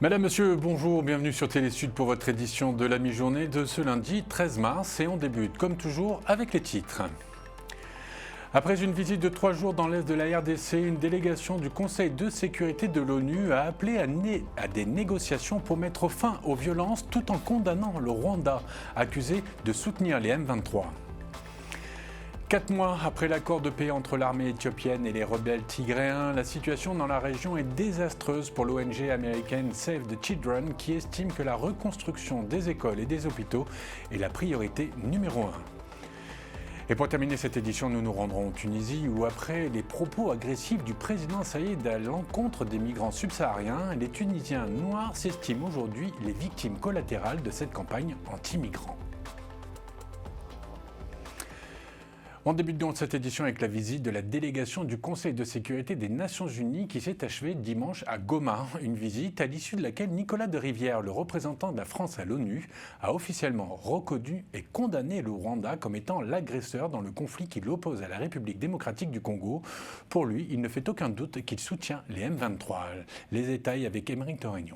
Madame, Monsieur, bonjour, bienvenue sur Télésud pour votre édition de la mi-journée de ce lundi 13 mars et on débute comme toujours avec les titres. Après une visite de 3 jours dans l'est de la RDC, une délégation du Conseil de sécurité de l'ONU a appelé à des négociations pour mettre fin aux violences tout en condamnant le Rwanda, accusé de soutenir les M23. 4 mois après l'accord de paix entre l'armée éthiopienne et les rebelles tigréens, la situation dans la région est désastreuse pour l'ONG américaine Save the Children qui estime que la reconstruction des écoles et des hôpitaux est la priorité numéro 1. Et pour terminer cette édition, nous nous rendrons en Tunisie où après les propos agressifs du président Saïd à l'encontre des migrants subsahariens, les Tunisiens noirs s'estiment aujourd'hui les victimes collatérales de cette campagne anti-migrants. On débute donc cette édition avec la visite de la délégation du Conseil de sécurité des Nations Unies qui s'est achevée dimanche à Goma. Une visite à l'issue de laquelle Nicolas de Rivière, le représentant de la France à l'ONU, a officiellement reconnu et condamné le Rwanda comme étant l'agresseur dans le conflit qui l'oppose à la République démocratique du Congo. Pour lui, il ne fait aucun doute qu'il soutient les M23. Les détails avec Émeric Torignon.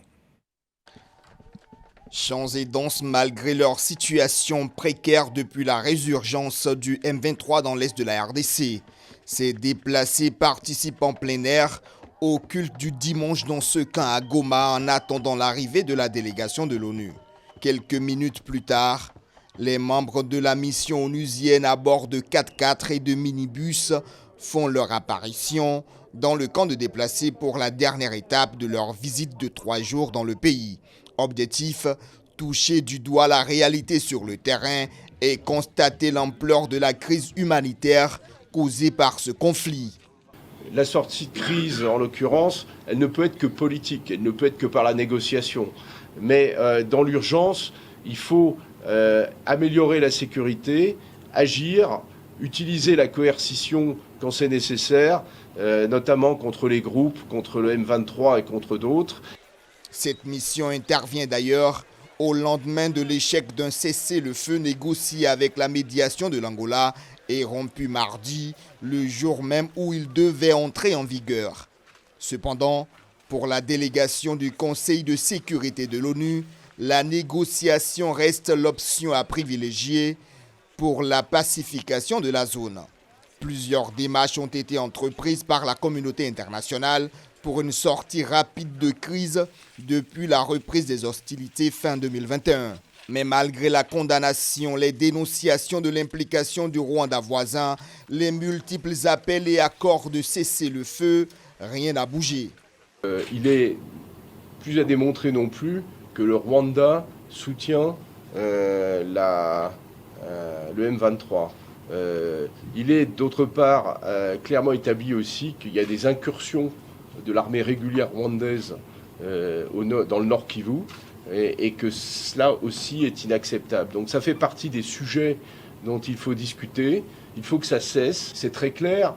Champs et danses malgré leur situation précaire depuis la résurgence du M23 dans l'est de la RDC. Ces déplacés participent en plein air au culte du dimanche dans ce camp à Goma en attendant l'arrivée de la délégation de l'ONU. Quelques minutes plus tard, les membres de la mission onusienne à bord de 4x4 et de minibus font leur apparition dans le camp de déplacés pour la dernière étape de leur visite de 3 jours dans le pays. Objectif, toucher du doigt la réalité sur le terrain et constater l'ampleur de la crise humanitaire causée par ce conflit. La sortie de crise, en l'occurrence, elle ne peut être que politique, elle ne peut être que par la négociation. Mais dans l'urgence, il faut améliorer la sécurité, agir, utiliser la coercition quand c'est nécessaire, notamment contre les groupes, contre le M23 et contre d'autres. Cette mission intervient d'ailleurs au lendemain de l'échec d'un cessez-le-feu négocié avec la médiation de l'Angola et rompu mardi, le jour même où il devait entrer en vigueur. Cependant, pour la délégation du Conseil de sécurité de l'ONU, la négociation reste l'option à privilégier pour la pacification de la zone. Plusieurs démarches ont été entreprises par la communauté internationale pour une sortie rapide de crise depuis la reprise des hostilités fin 2021. Mais malgré la condamnation, les dénonciations de l'implication du Rwanda voisin, les multiples appels et accords de cessez-le-feu, rien n'a bougé. Il est plus à démontrer non plus que le Rwanda soutient le M23. Il est d'autre part clairement établi aussi qu'il y a des incursions de l'armée régulière rwandaise dans le Nord Kivu et que cela aussi est inacceptable. Donc ça fait partie des sujets dont il faut discuter, il faut que ça cesse. C'est très clair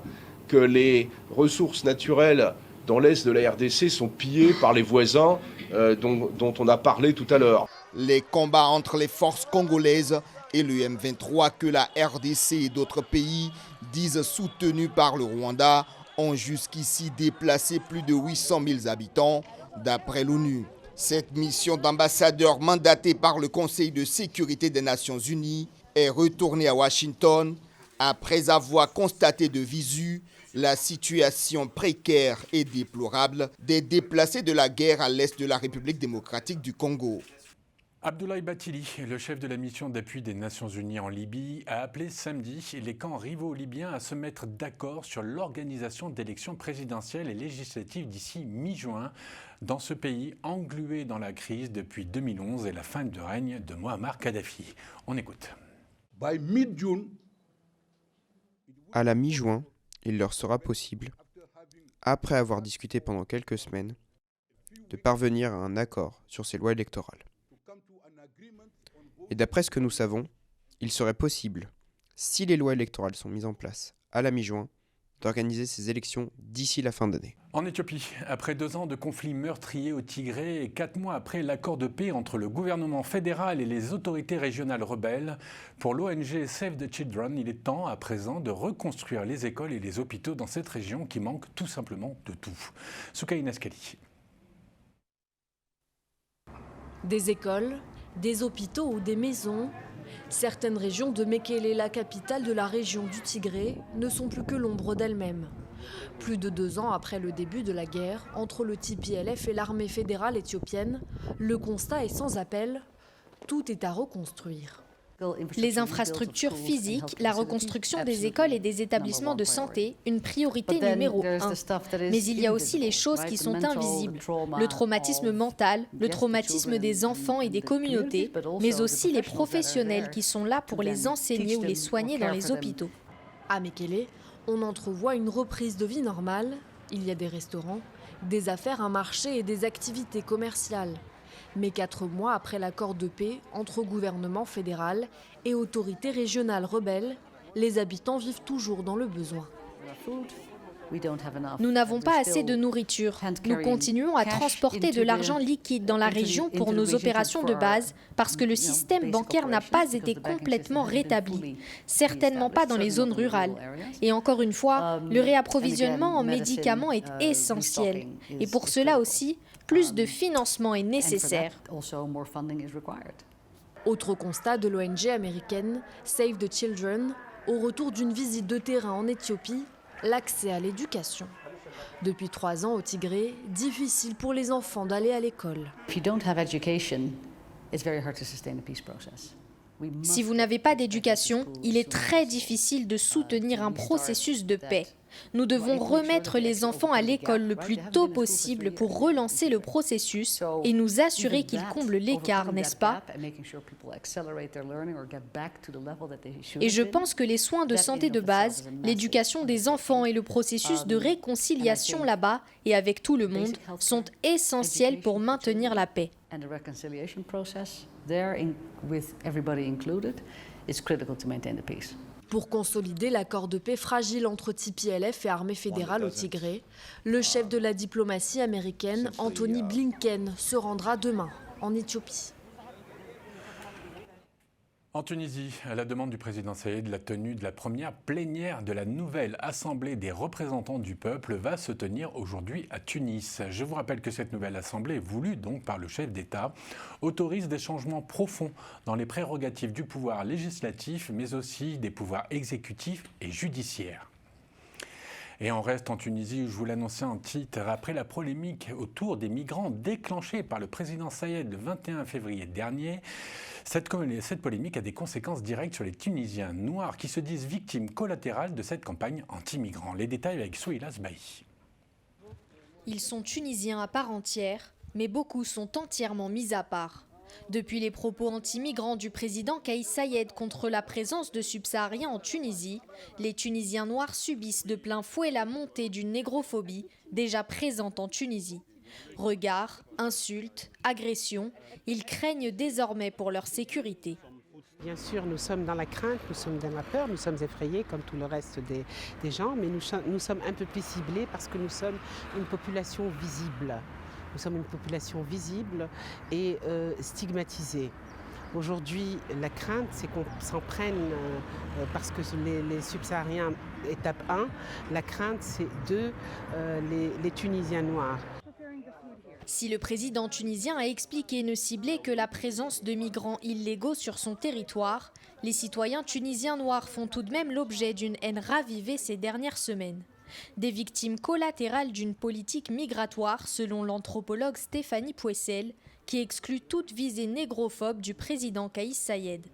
que les ressources naturelles dans l'est de la RDC sont pillées par les voisins dont on a parlé tout à l'heure. Les combats entre les forces congolaises et le M23 que la RDC et d'autres pays disent soutenus par le Rwanda ont jusqu'ici déplacé plus de 800 000 habitants, d'après l'ONU. Cette mission d'ambassadeur mandatée par le Conseil de sécurité des Nations Unies est retournée à Washington après avoir constaté de visu la situation précaire et déplorable des déplacés de la guerre à l'est de la République démocratique du Congo. Abdoulaye Bathily, le chef de la mission d'appui des Nations Unies en Libye, a appelé samedi les camps rivaux libyens à se mettre d'accord sur l'organisation d'élections présidentielles et législatives d'ici mi-juin dans ce pays englué dans la crise depuis 2011 et la fin du règne de Mouammar Kadhafi. On écoute. À la mi-juin, il leur sera possible, après avoir discuté pendant quelques semaines, de parvenir à un accord sur ces lois électorales. Et d'après ce que nous savons, il serait possible, si les lois électorales sont mises en place à la mi-juin, d'organiser ces élections d'ici la fin d'année. En Éthiopie, après 2 ans de conflits meurtriers au Tigré et 4 mois après l'accord de paix entre le gouvernement fédéral et les autorités régionales rebelles, pour l'ONG Save the Children, il est temps à présent de reconstruire les écoles et les hôpitaux dans cette région qui manque tout simplement de tout. Soukaina Skali. Des écoles, des hôpitaux ou des maisons, certaines régions de Mekele, la capitale de la région du Tigré, ne sont plus que l'ombre d'elles-mêmes. Plus de 2 ans après le début de la guerre entre le TPLF et l'armée fédérale éthiopienne, le constat est sans appel, tout est à reconstruire. Les infrastructures physiques, la reconstruction des écoles et des établissements de santé, une priorité numéro 1. Mais il y a aussi les choses qui sont invisibles. Le traumatisme mental, le traumatisme des enfants et des communautés, mais aussi les professionnels qui sont là pour les enseigner ou les soigner dans les hôpitaux. À Mekele, on entrevoit une reprise de vie normale. Il y a des restaurants, des affaires, un marché et des activités commerciales. Mais 4 mois après l'accord de paix entre gouvernement fédéral et autorités régionales rebelles, les habitants vivent toujours dans le besoin. Nous n'avons pas assez de nourriture. Nous continuons à transporter de l'argent liquide dans la région pour nos opérations de base parce que le système bancaire n'a pas été complètement rétabli, certainement pas dans les zones rurales. Et encore une fois, le réapprovisionnement en médicaments est essentiel. Et pour cela aussi, plus de financement est nécessaire. Autre constat de l'ONG américaine Save the Children, au retour d'une visite de terrain en Éthiopie, l'accès à l'éducation. Depuis 3 ans au Tigré, difficile pour les enfants d'aller à l'école. Si vous n'avez pas d'éducation, il est très difficile de soutenir un processus de paix. Nous devons remettre les enfants à l'école le plus tôt possible pour relancer le processus et nous assurer qu'ils comblent l'écart, n'est-ce pas? Et je pense que les soins de santé de base, l'éducation des enfants et le processus de réconciliation là-bas et avec tout le monde sont essentiels pour maintenir la paix. Pour consolider l'accord de paix fragile entre TPLF et armée fédérale au Tigré, le chef de la diplomatie américaine, Anthony Blinken, se rendra demain en Éthiopie. En Tunisie, à la demande du président Saïed, la tenue de la première plénière de la nouvelle Assemblée des représentants du peuple va se tenir aujourd'hui à Tunis. Je vous rappelle que cette nouvelle Assemblée, voulue donc par le chef d'État, autorise des changements profonds dans les prérogatives du pouvoir législatif, mais aussi des pouvoirs exécutifs et judiciaires. Et on reste en Tunisie, où je vous l'annonçais en titre, après la polémique autour des migrants déclenchée par le président Saïed le 21 février dernier. Cette polémique a des conséquences directes sur les Tunisiens noirs qui se disent victimes collatérales de cette campagne anti-migrants. Les détails avec Souila Sbahi. Ils sont tunisiens à part entière, mais beaucoup sont entièrement mis à part. Depuis les propos anti-migrants du président Kais Saied contre la présence de subsahariens en Tunisie, les Tunisiens noirs subissent de plein fouet la montée d'une négrophobie déjà présente en Tunisie. Regards, insultes, agressions, ils craignent désormais pour leur sécurité. Bien sûr, nous sommes dans la crainte, nous sommes dans la peur, nous sommes effrayés comme tout le reste des gens, mais nous sommes un peu plus ciblés parce que nous sommes une population visible. Nous sommes une population visible et stigmatisée. Aujourd'hui, la crainte, c'est qu'on s'en prenne parce que les subsahariens, étape 1, la crainte, c'est 2, les Tunisiens noirs. Si le président tunisien a expliqué ne cibler que la présence de migrants illégaux sur son territoire, les citoyens tunisiens noirs font tout de même l'objet d'une haine ravivée ces dernières semaines. Des victimes collatérales d'une politique migratoire, selon l'anthropologue Stéphanie Pouessel, qui exclut toute visée négrophobe du président Kais Saied.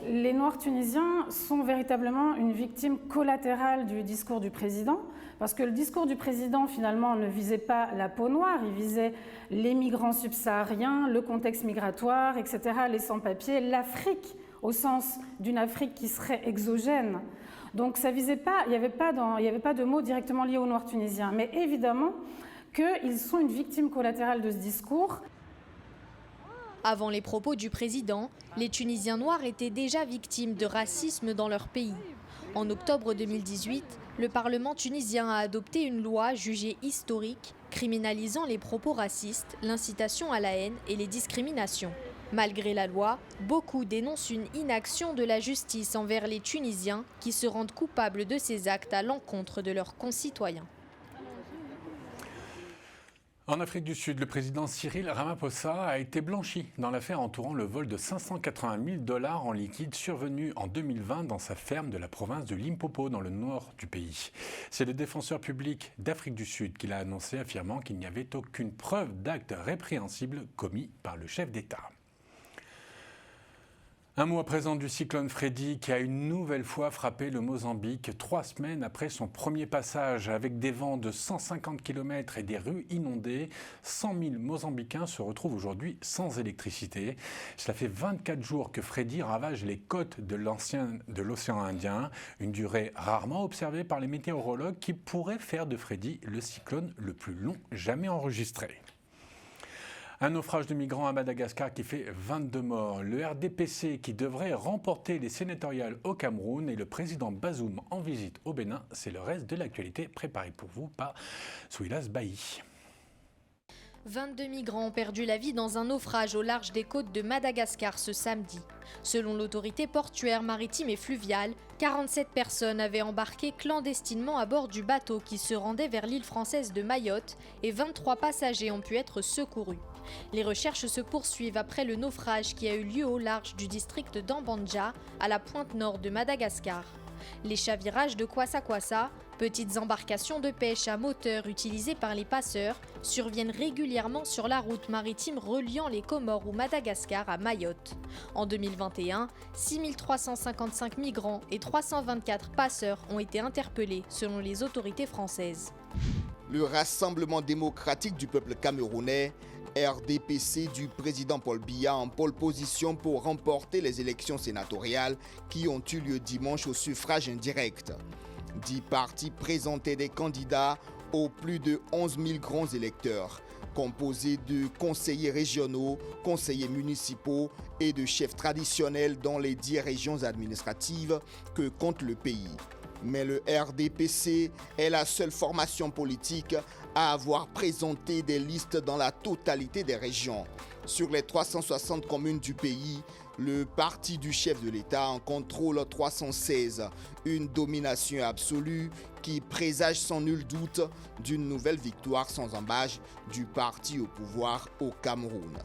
Les Noirs tunisiens sont véritablement une victime collatérale du discours du président, parce que le discours du président, finalement, ne visait pas la peau noire, il visait les migrants subsahariens, le contexte migratoire, etc., les sans-papiers, l'Afrique, au sens d'une Afrique qui serait exogène. Donc ça visait pas, il n'y avait pas de mots directement liés aux Noirs tunisiens, mais évidemment qu'ils sont une victime collatérale de ce discours. Avant les propos du président, les Tunisiens noirs étaient déjà victimes de racisme dans leur pays. En octobre 2018, le Parlement tunisien a adopté une loi jugée historique, criminalisant les propos racistes, l'incitation à la haine et les discriminations. Malgré la loi, beaucoup dénoncent une inaction de la justice envers les Tunisiens qui se rendent coupables de ces actes à l'encontre de leurs concitoyens. En Afrique du Sud, le président Cyril Ramaphosa a été blanchi dans l'affaire entourant le vol de 580 000 $ en liquide survenu en 2020 dans sa ferme de la province de Limpopo, dans le nord du pays. C'est le défenseur public d'Afrique du Sud qui l'a annoncé, affirmant qu'il n'y avait aucune preuve d'acte répréhensible commis par le chef d'État. Un mot à présent du cyclone Freddy qui a une nouvelle fois frappé le Mozambique 3 semaines après son premier passage. Avec des vents de 150 km et des rues inondées, 100 000 Mozambicains se retrouvent aujourd'hui sans électricité. Cela fait 24 jours que Freddy ravage les côtes de l'océan Indien, une durée rarement observée par les météorologues qui pourrait faire de Freddy le cyclone le plus long jamais enregistré. Un naufrage de migrants à Madagascar qui fait 22 morts. Le RDPC qui devrait remporter les sénatoriales au Cameroun et le président Bazoum en visite au Bénin. C'est le reste de l'actualité préparée pour vous par Souilas Bailly. 22 migrants ont perdu la vie dans un naufrage au large des côtes de Madagascar ce samedi. Selon l'autorité portuaire, maritime et fluviale, 47 personnes avaient embarqué clandestinement à bord du bateau qui se rendait vers l'île française de Mayotte et 23 passagers ont pu être secourus. Les recherches se poursuivent après le naufrage qui a eu lieu au large du district d'Ambandja, à la pointe nord de Madagascar. Les chavirages de Kwassa-Kwassa, petites embarcations de pêche à moteur utilisées par les passeurs, surviennent régulièrement sur la route maritime reliant les Comores ou Madagascar à Mayotte. En 2021, 6 355 migrants et 324 passeurs ont été interpellés selon les autorités françaises. Le Rassemblement démocratique du peuple camerounais, RDPC du président Paul Biya en pole position pour remporter les élections sénatoriales qui ont eu lieu dimanche au suffrage indirect. 10 partis présentaient des candidats aux plus de 11 000 grands électeurs, composés de conseillers régionaux, conseillers municipaux et de chefs traditionnels dans les 10 régions administratives que compte le pays. Mais le RDPC est la seule formation politique à avoir présenté des listes dans la totalité des régions. Sur les 360 communes du pays, le parti du chef de l'État en contrôle 316, une domination absolue qui présage sans nul doute d'une nouvelle victoire sans embâche du parti au pouvoir au Cameroun.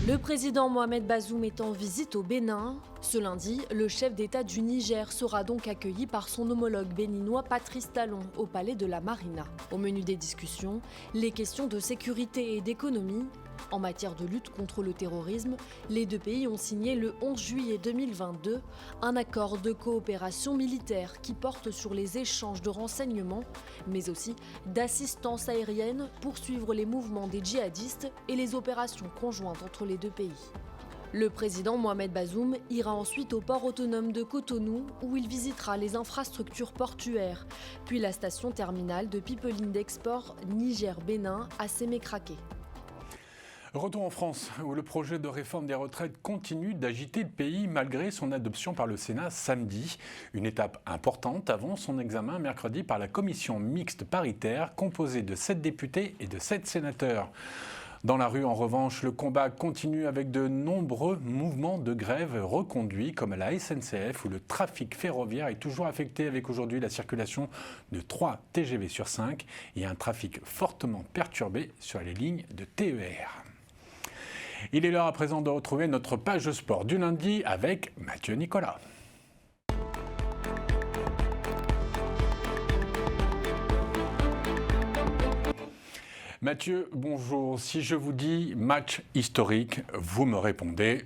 Le président Mohamed Bazoum est en visite au Bénin. Ce lundi, le chef d'État du Niger sera donc accueilli par son homologue béninois Patrice Talon au palais de la Marina. Au menu des discussions, les questions de sécurité et d'économie. En matière de lutte contre le terrorisme, les deux pays ont signé le 11 juillet 2022 un accord de coopération militaire qui porte sur les échanges de renseignements, mais aussi d'assistance aérienne pour suivre les mouvements des djihadistes et les opérations conjointes entre les deux pays. Le président Mohamed Bazoum ira ensuite au port autonome de Cotonou où il visitera les infrastructures portuaires, puis la station terminale de pipeline d'export Niger-Bénin à Sémécraké. Retour en France, où le projet de réforme des retraites continue d'agiter le pays malgré son adoption par le Sénat samedi. Une étape importante avant son examen mercredi par la commission mixte paritaire composée de 7 députés et de 7 sénateurs. Dans la rue, en revanche, le combat continue avec de nombreux mouvements de grève reconduits, comme à la SNCF, où le trafic ferroviaire est toujours affecté avec aujourd'hui la circulation de 3 TGV sur 5 et un trafic fortement perturbé sur les lignes de TER. Il est l'heure à présent de retrouver notre page sport du lundi avec Mathieu Nicolas. Mathieu, bonjour. Si je vous dis match historique, vous me répondez...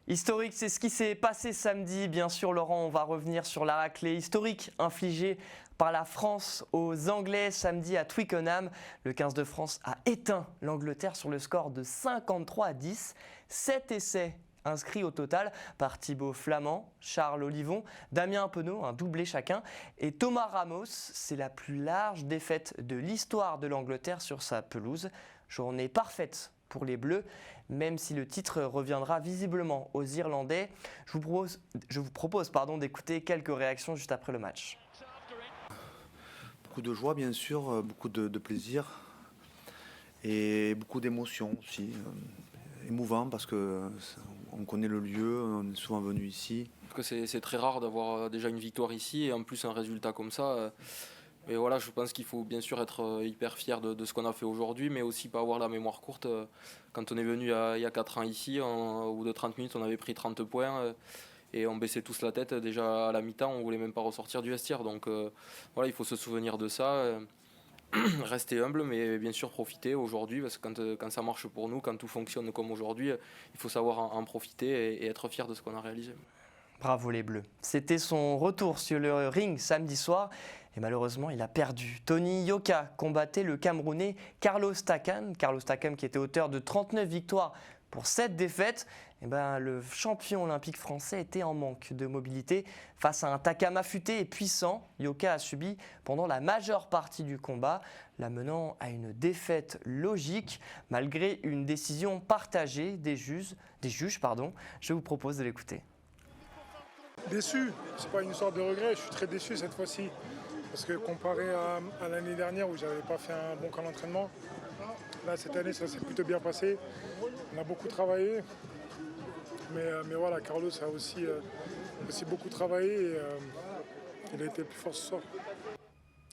Historique, c'est ce qui s'est passé samedi. Bien sûr, Laurent, on va revenir sur la raclée historique infligée par la France aux Anglais samedi à Twickenham. Le 15 de France a éteint l'Angleterre sur le score de 53-10. 7 essais inscrits au total par Thibaut Flamand, Charles Olivon, Damien Penaud, un doublé chacun, et Thomas Ramos. C'est la plus large défaite de l'histoire de l'Angleterre sur sa pelouse. Journée parfaite pour les Bleus, même si le titre reviendra visiblement aux Irlandais. Je vous propose d'écouter quelques réactions juste après le match. Beaucoup de joie, bien sûr, beaucoup de plaisir et beaucoup d'émotions aussi. Émouvant parce qu'on connaît le lieu, on est souvent venu ici. C'est très rare d'avoir déjà une victoire ici et en plus un résultat comme ça. Et voilà, je pense qu'il faut bien sûr être hyper fier de ce qu'on a fait aujourd'hui, mais aussi pas avoir la mémoire courte. Quand on est venu il y a 4 ans ici, au bout de 30 minutes, on avait pris 30 points et on baissait tous la tête. Déjà à la mi-temps, on voulait même pas ressortir du vestiaire. Donc voilà, il faut se souvenir de ça. Rester humble, mais bien sûr profiter aujourd'hui, parce que quand ça marche pour nous, quand tout fonctionne comme aujourd'hui, il faut savoir en profiter et être fier de ce qu'on a réalisé. Bravo les Bleus. C'était son retour sur le ring samedi soir et malheureusement il a perdu. Tony Yoka combattait le Camerounais Carlos Takam. Carlos Takam qui était auteur de 39 victoires pour 7 défaites. Et le champion olympique français était en manque de mobilité. Face à un Takam affûté et puissant, Yoka a subi pendant la majeure partie du combat, l'amenant à une défaite logique malgré une décision partagée des juges. Je vous propose de l'écouter. Déçu, c'est pas une histoire de regret, je suis très déçu cette fois-ci. Parce que comparé à l'année dernière où j'avais pas fait un bon camp d'entraînement, là cette année ça s'est plutôt bien passé. On a beaucoup travaillé. Mais voilà, Carlos a aussi beaucoup travaillé et il a été plus fort ce soir.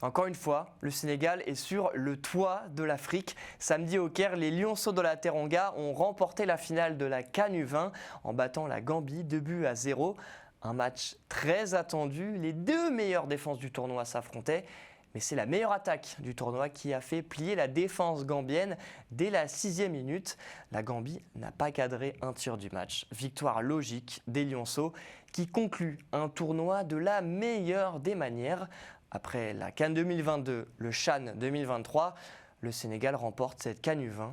Encore une fois, le Sénégal est sur le toit de l'Afrique. Samedi au Caire, les Lionceaux de la Teranga ont remporté la finale de la CAN U20 en battant la Gambie 2-0. Un match très attendu. Les 2 meilleures défenses du tournoi s'affrontaient. Mais c'est la meilleure attaque du tournoi qui a fait plier la défense gambienne dès la 6e minute. La Gambie n'a pas cadré un tir du match. Victoire logique des Lionceaux qui conclut un tournoi de la meilleure des manières. Après la CAN 2022, le CHAN 2023, le Sénégal remporte cette CAN U20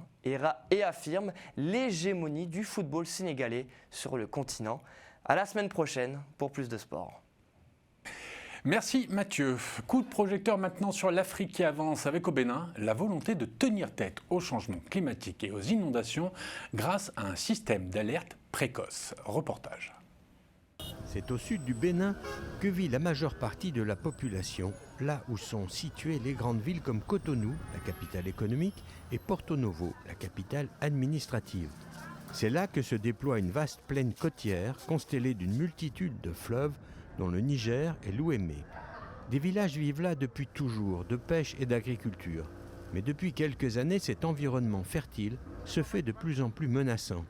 et affirme l'hégémonie du football sénégalais sur le continent. À la semaine prochaine pour plus de sport. Merci Mathieu. Coup de projecteur maintenant sur l'Afrique qui avance avec au Bénin la volonté de tenir tête au changement climatique et aux inondations grâce à un système d'alerte précoce. Reportage. C'est au sud du Bénin que vit la majeure partie de la population, là où sont situées les grandes villes comme Cotonou, la capitale économique, et Porto Novo, la capitale administrative. C'est là que se déploie une vaste plaine côtière constellée d'une multitude de fleuves dont le Niger et l'Ouémé. Des villages vivent là depuis toujours, de pêche et d'agriculture. Mais depuis quelques années, cet environnement fertile se fait de plus en plus menaçant.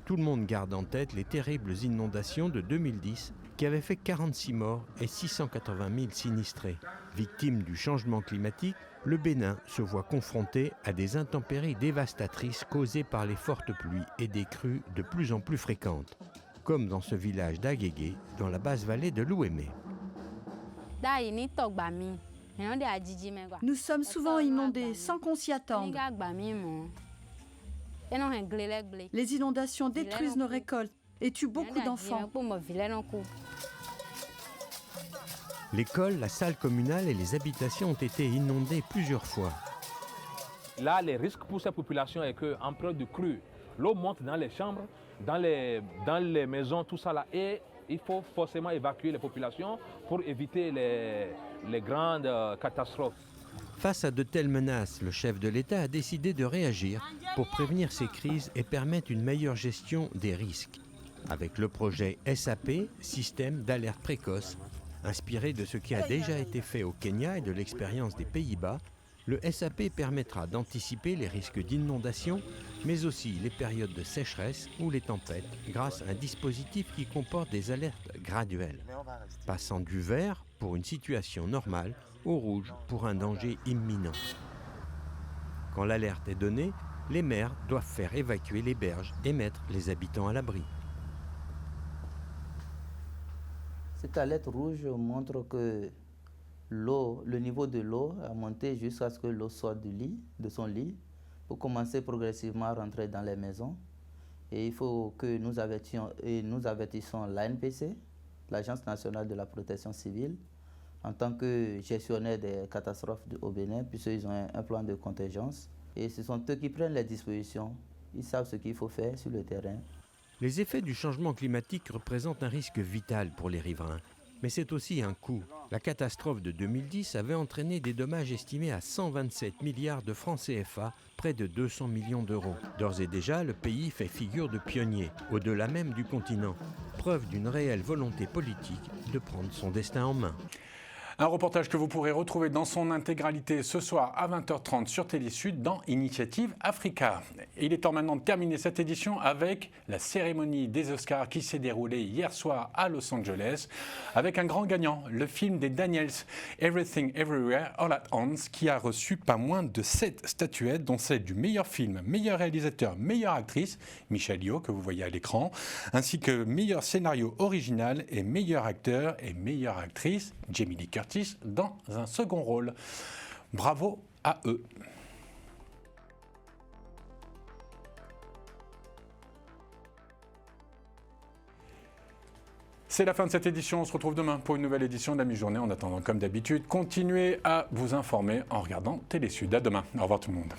Tout le monde garde en tête les terribles inondations de 2010 qui avaient fait 46 morts et 680 000 sinistrés. Victime du changement climatique, le Bénin se voit confronté à des intempéries dévastatrices causées par les fortes pluies et des crues de plus en plus fréquentes, comme dans ce village d'Agégué, dans la basse vallée de l'Ouémé. Nous sommes souvent inondés sans qu'on s'y attende. Les inondations détruisent nos récoltes et tuent beaucoup d'enfants. L'école, la salle communale et les habitations ont été inondées plusieurs fois. Là, le risque pour ces populations est qu'en période de crue, l'eau monte dans les chambres, dans les maisons, tout ça là. Et il faut forcément évacuer les populations pour éviter les grandes catastrophes. Face à de telles menaces, le chef de l'État a décidé de réagir pour prévenir ces crises et permettre une meilleure gestion des risques. Avec le projet SAP, Système d'alerte précoce, inspiré de ce qui a déjà été fait au Kenya et de l'expérience des Pays-Bas, le SAP permettra d'anticiper les risques d'inondation, mais aussi les périodes de sécheresse ou les tempêtes, grâce à un dispositif qui comporte des alertes graduelles, passant du vert pour une situation normale au rouge pour un danger imminent. Quand l'alerte est donnée, les maires doivent faire évacuer les berges et mettre les habitants à l'abri. Cette alerte rouge montre que le niveau de l'eau a monté jusqu'à ce que l'eau sorte de son lit pour commencer progressivement à rentrer dans les maisons. Et il faut que nous avertissons l'ANPC, l'Agence nationale de la protection civile, en tant que gestionnaire des catastrophes au Bénin, puisqu'ils ont un plan de contingence. Et ce sont eux qui prennent les dispositions. Ils savent ce qu'il faut faire sur le terrain. Les effets du changement climatique représentent un risque vital pour les riverains. Mais c'est aussi un coût. La catastrophe de 2010 avait entraîné des dommages estimés à 127 milliards de francs CFA, près de 200 millions d'euros. D'ores et déjà, le pays fait figure de pionnier, au-delà même du continent. Preuve d'une réelle volonté politique de prendre son destin en main. Un reportage que vous pourrez retrouver dans son intégralité ce soir à 20h30 sur Télésud dans Initiative Africa. Et il est temps maintenant de terminer cette édition avec la cérémonie des Oscars qui s'est déroulée hier soir à Los Angeles avec un grand gagnant, le film des Daniels, Everything Everywhere All at Once, qui a reçu pas moins de 7 statuettes, dont celle du meilleur film, meilleur réalisateur, meilleure actrice, Michelle Yeoh, que vous voyez à l'écran, ainsi que meilleur scénario original et meilleur acteur et meilleure actrice, Jamie Lee Curtis, dans un second rôle. Bravo à eux. C'est la fin de cette édition. On se retrouve demain pour une nouvelle édition de la mi-journée. En attendant, comme d'habitude, continuez à vous informer en regardant Télésud. À demain. Au revoir tout le monde.